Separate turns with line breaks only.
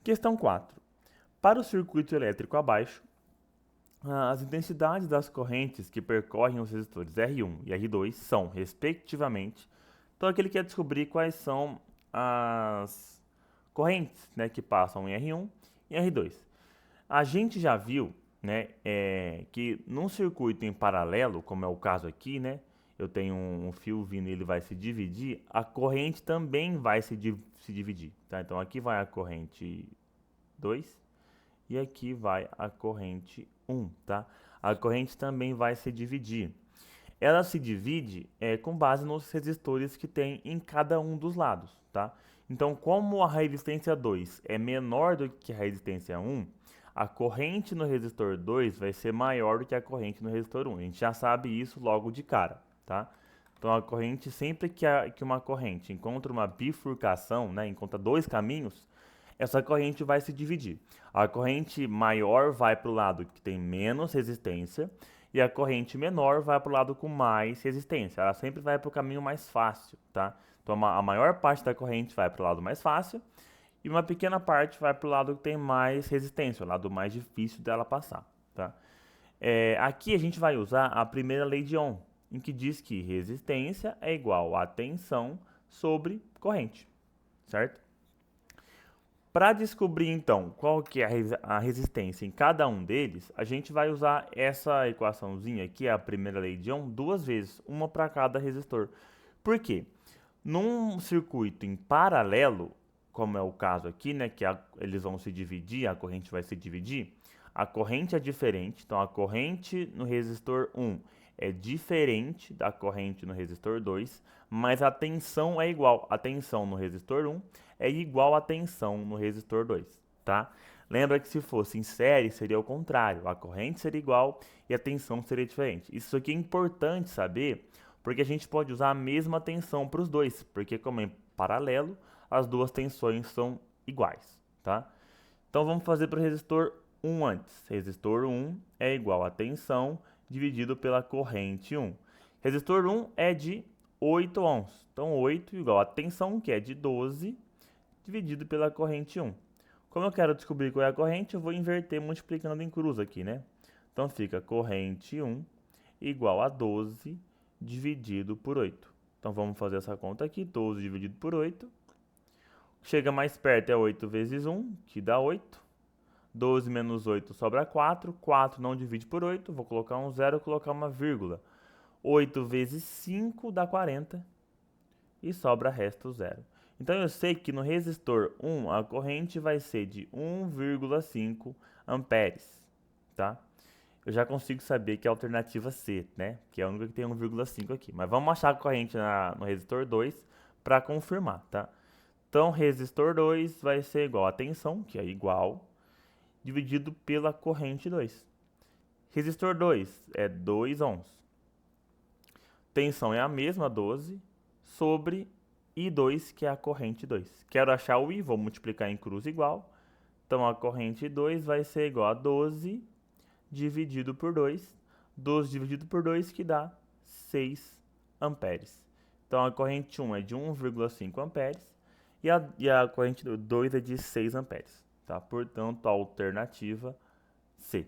Questão 4. Para o circuito elétrico abaixo, as intensidades das correntes que percorrem os resistores R1 e R2 são, respectivamente, então aqui ele quer descobrir quais são as correntes, né, que passam em R1 e R2. A gente já viu, né, que num circuito em paralelo, como é o caso aqui, né, eu tenho um fio vindo e ele vai se dividir, a corrente também vai se dividir, tá? Então aqui vai a corrente 2 e aqui vai a corrente 1, tá? A corrente também vai se dividir. Ela se divide com base nos resistores que tem em cada um dos lados, tá? Então, como a resistência 2 é menor do que a resistência 1, a corrente no resistor 2 vai ser maior do que a corrente no resistor 1. A gente já sabe isso logo de cara, tá? Então, a corrente, sempre que uma corrente encontra uma bifurcação, né, encontra dois caminhos, essa corrente vai se dividir. A corrente maior vai para o lado que tem menos resistência e a corrente menor vai para o lado com mais resistência. Ela sempre vai para o caminho mais fácil, tá? Então a maior parte da corrente vai para o lado mais fácil e uma pequena parte vai para o lado que tem mais resistência, o lado mais difícil dela passar, tá? Aqui a gente vai usar a primeira lei de Ohm, em que diz que resistência é igual a tensão sobre corrente, certo? Para descobrir então qual que é a resistência em cada um deles, a gente vai usar essa equaçãozinha aqui, a primeira lei de Ohm, duas vezes, uma para cada resistor. Por quê? Num circuito em paralelo, como é o caso aqui, né, que eles vão se dividir, a corrente vai se dividir, a corrente é diferente, então a corrente no resistor 1 é diferente da corrente no resistor 2, mas a tensão é igual. A tensão no resistor 1 é igual à tensão no resistor 2, tá? Lembra que se fosse em série, seria o contrário. A corrente seria igual e a tensão seria diferente. Isso aqui é importante saber, porque a gente pode usar a mesma tensão para os dois, porque como é em paralelo, as duas tensões são iguais, tá? Então vamos fazer para o resistor 1 antes. Resistor 1 é igual a tensão dividido pela corrente 1. Resistor 1 é de 8 ohms. Então 8 igual a tensão, que é de 12, dividido pela corrente 1. Como eu quero descobrir qual é a corrente, eu vou inverter multiplicando em cruz aqui, né? Então fica corrente 1 igual a 12 dividido por 8. Então vamos fazer essa conta aqui, 12 dividido por 8. Chega mais perto é 8 vezes 1, que dá 8. 12 menos 8 sobra 4. 4 não divide por 8, vou colocar um zero e colocar uma vírgula. 8 vezes 5 dá 40 e sobra resto zero. Então eu sei que no resistor 1 a corrente vai ser de 1,5 amperes, tá? Eu já consigo saber que é a alternativa C, né? Que é a única que tem 1,5 aqui. Mas vamos achar a corrente no resistor 2 para confirmar, tá? Então resistor 2 vai ser igual a tensão, que é igual, dividido pela corrente 2. Resistor 2 é 2 ohms. Tensão é a mesma, 12, sobre I2, que é a corrente 2. Quero achar o I, vou multiplicar em cruz igual. Então a corrente 2 vai ser igual a 12 dividido por 2. 12 dividido por 2 que dá 6 amperes. Então a corrente 1 é de 1,5 amperes e a corrente 2 é de 6 amperes. Tá? Portanto, a alternativa C.